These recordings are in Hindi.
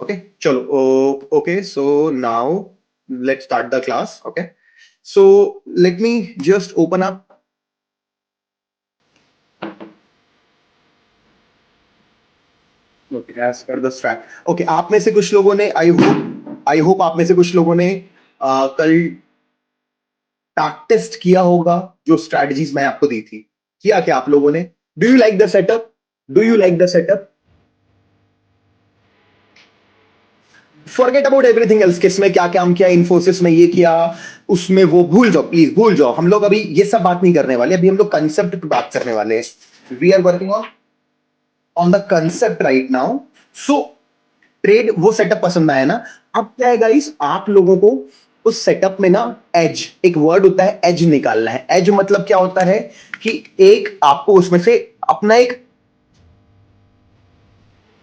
Okay, chalo. Okay, so now let's start the class. Okay, so let me just open up. Okay, as per the strat. Okay, आप में से कुछ लोगों ने आई होप आप में से कुछ लोगों ने कल टैक टेस्ट किया होगा जो स्ट्रैटेजीज मैं आपको दी थी। किया क्या आप लोगों ने? Do you like the setup? Do you like the setup? Forget about everything else, किसमें क्या काम किया, इन्फोसिस में ये किया, उसमें वो, भूल जाओ प्लीज, भूल जाओ। हम लोग अभी ये सब बात नहीं करने वाले, अभी हम लोग कंसेप्ट पे बात करने वाले हैं। We are working on the concept right now. So trade वो सेटअप पसंद आया ना? अब क्या है गाइस, आप लोगों को उस सेटअप में ना एज, एक वर्ड होता है एज, निकालना है। एज मतलब क्या होता है कि एक आपको उसमें से अपना एक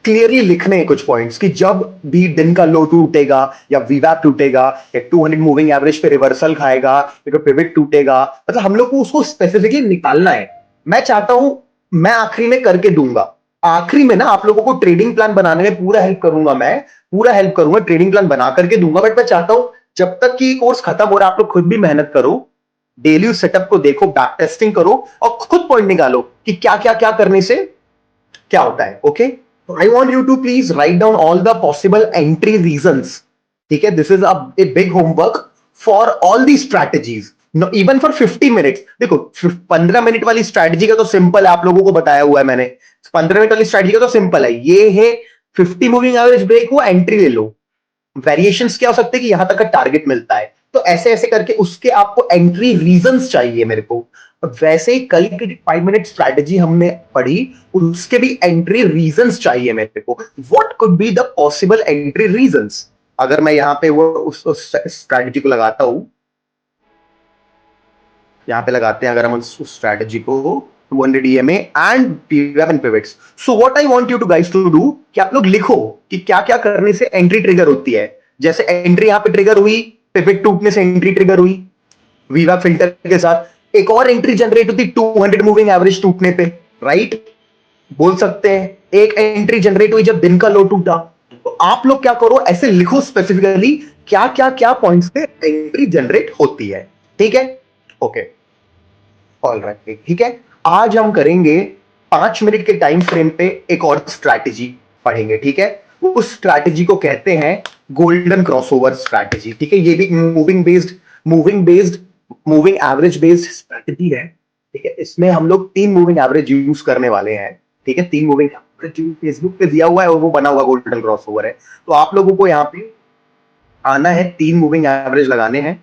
क्लियरली लिखने हैं कुछ पॉइंट्स कि जब भी दिन का लो टूटेगा या वीवैप टूटेगा या 200 मूविंग एवरेज पे रिवर्सल खाएगा या पिवट टूटेगा, मतलब हम लोग को उसको स्पेसिफिकली निकालना है। मैं चाहता हूं, मैं आखिरी में करके दूंगा। आखिरी में ना आप लोगों को ट्रेडिंग प्लान बनाने में पूरा हेल्प करूंगा, मैं पूरा हेल्प करूंगा, ट्रेडिंग प्लान बना करके दूंगा। बट मैं चाहता हूं जब तक कि कोर्स खत्म हो रहा है आप लोग खुद भी मेहनत करो, डेली उस सेटअप को देखो, बैक टेस्टिंग करो और खुद पॉइंट निकालो कि क्या क्या क्या करने से क्या होता है। Okay, I want you to please write down all the possible entry reasons. ठीक है, this is a big homework for all the strategies, even for 50 minutes. देखो 15 मिनट वाली स्ट्रैटेजी का तो सिंपल है, आप लोगों को बताया हुआ है मैंने। 15 मिनट वाली स्ट्रैटेजी का तो सिंपल है, ये है 50 मूविंग एवरेज ब्रेक हुआ, एंट्री ले लो। वेरिएशंस क्या हो सकते हैं कि यहां तक का टारगेट मिलता है, तो ऐसे ऐसे करके उसके आपको एंट्री रीजंस चाहिए मेरे को। और वैसे ही कल की 5 मिनट स्ट्रैटेजी हमने पढ़ी, उसके भी एंट्री रीजंस चाहिए मेरे को। What could be the possible entry reasons? अगर मैं यहाँ पे वो उस स्ट्रैटेजी को लगाता हूं, यहाँ पे लगाते हैं अगर हम उस स्ट्रैटेजी को, 200 EMA and PVAP and pivots. So what I want you to guys to do कि आप लोग लिखो कि क्या क्या करने से एंट्री ट्रिगर होती है। जैसे एंट्री यहाँ पे ट्रिगर हुई, पिवट टूटने से एंट्री ट्रिगर हुई वीवा फिल्टर के साथ। एक और एंट्री जनरेट होती 200 मूविंग एवरेज टूटने पे, राइट? बोल सकते हैं एक एंट्री जनरेट हुई जब दिन का लो टूटा। तो आप लोग क्या करो, ऐसे लिखो स्पेसिफिकली क्या क्या क्या पॉइंट्स से एंट्री जनरेट होती है। ठीक है, ओके, ऑल राइट, ठीक है। आज हम करेंगे 5 मिनट के टाइम फ्रेम पे एक और स्ट्रैटेजी पढ़ेंगे। ठीक है, उस स्ट्रैटेजी को कहते हैं गोल्डन क्रॉसओवर स्ट्रैटेजी। ठीक है, ये भी moving based moving average based strategy है। ठीक है, इसमें हम लोग 3 मूविंग एवरेज यूज करने वाले हैं। ठीक है, 3 मूविंग एवरेज फेसबुक पे दिया हुआ है और वो बना हुआ गोल्डन क्रॉसओवर है। तो आप लोगों को यहाँ पे आना है, 3 मूविंग एवरेज लगाने हैं।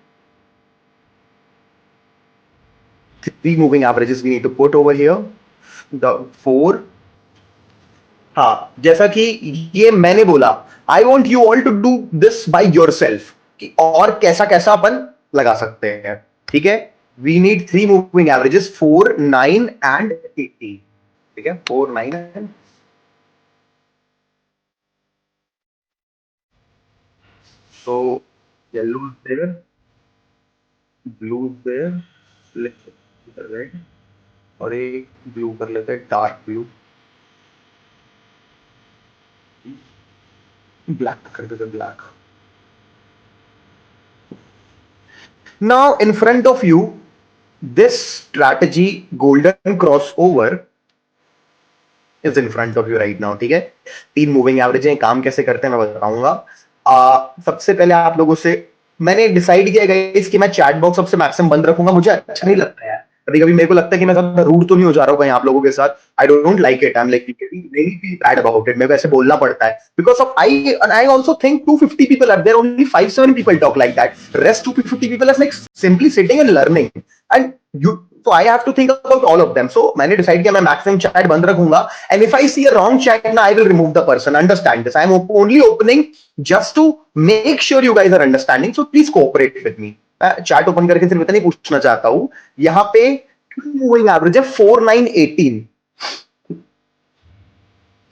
3 moving averages we need to put over here. The four, हाँ, जैसा कि ये मैंने बोला, I want you all to do this by yourself कि और कैसा कैसा अपन लगा सकते हैं। ठीक है, we need 3 moving averages, 4, 9 and 18। ठीक है, 4, 9 and, so yellow there, blue there, red, और एक ब्लू कर लेते हैं, डार्क ब्लू, ब्लैक कर देते, black. Now, in front of you, this strategy, golden crossover, is in front of you right now. ठीक है, 3 मूविंग एवरेज हैं, काम कैसे करते हैं मैं बताऊंगा। सबसे पहले आप लोगों से मैंने डिसाइड किया गाइस कि मैं चैट बॉक्स सबसे मैक्सिमम बंद रखूंगा। मुझे अच्छा नहीं लगता है, कभी कभी मेरे को लगता है कि मैं ज्यादा रूड तो नहीं हो जा रहा हूँ कहीं आप लोगों के साथ। I don't like it, I am like really feel bad about it. मेरे को ऐसे बोलना पड़ता है because of I also think 250 people are there, only 5-7 people talk like that, rest 250 people are like simply sitting and learning, and you, so I have to think about all of them. So मैंने decide किया मैं maximum chat बंद रखूंगा, and if I see a wrong chat ना, I will remove the person. Understand this? I am only opening just to make sure you guys are understanding. So please cooperate with me. मैं chat open करके सिर्फ इतना ही पूछना चाहता हूँ। यहाँ पे मूविंग एवरेज है 4, 9, 18,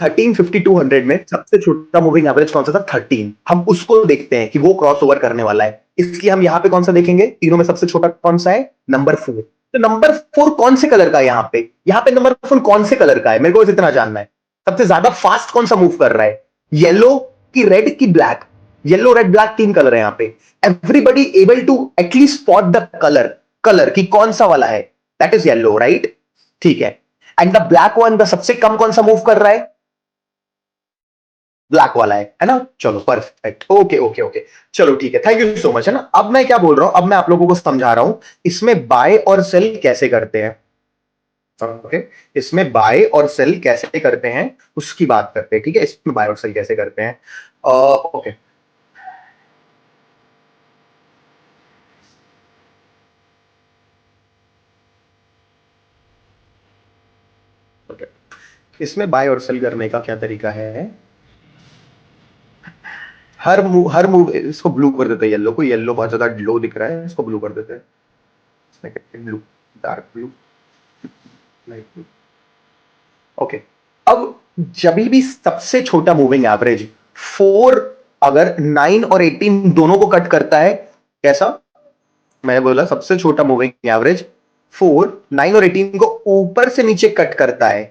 13, 50, 200 में सबसे छोटा मूविंग एवरेज कौन सा था? 13। हम उसको देखते हैं कि वो क्रॉस ओवर करने वाला है, इसलिए हम यहाँ पे कौन सा देखेंगे? तीनों में सबसे छोटा कौन सा है? नंबर 4। तो नंबर 4 कौन से कलर का है यहाँ पे? यहाँ पे नंबर 4 कौन से कलर का है? मेरे को बस इतना जानना है। सबसे ज्यादा फास्ट कौन सा मूव कर रहा है? येलो, कि रेड की black, yellow red black 3 colour है यहां पे, everybody able to at least spot the colour कि कौन सा वाला है, दैट इज येलो, राइट? ठीक है। And the black one, the सबसे कम कौन सा मूव कर रहा है? ब्लैक वाला है ना? चलो परफेक्ट, ओके ओके ओके, चलो ठीक है, थैंक यू सो मच, है ना? अब मैं क्या बोल रहा हूं, अब मैं आप लोगों को समझा रहा हूं इसमें बाय और सेल कैसे करते हैं। ओके, इसमें बाय और सेल कैसे करते हैं उसकी बात करते हैं, ठीक है? इसमें बाय और सेल कैसे करते हैं, ओके ओके। इसमें बाय और सेल करने का क्या तरीका है? हर मूव इसको ब्लू कर देते हैं, येलो को, येलो बहुत ज्यादा लो दिख रहा है, इसको ब्लू कर देते हैं, blue, dark blue, light blue, okay. अब जब भी सबसे छोटा मूविंग एवरेज 4 अगर 9 और 18 दोनों को कट करता है, कैसा? मैंने बोला सबसे छोटा मूविंग एवरेज 4 9 और 18 को ऊपर से नीचे कट करता है,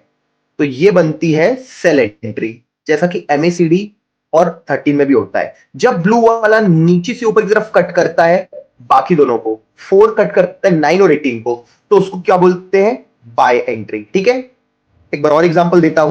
तो ये बनती है सेल एंट्री, जैसा कि एमएसीडी और 13 में भी होता है। जब ब्लू वाला नीचे से ऊपर की तरफ कट करता है बाकी दोनों को, 4 कट करता है 9 और 18 को, तो उसको क्या बोलते हैं? बाय एंट्री, ठीक है? एक बार और एग्जांपल देता हूं।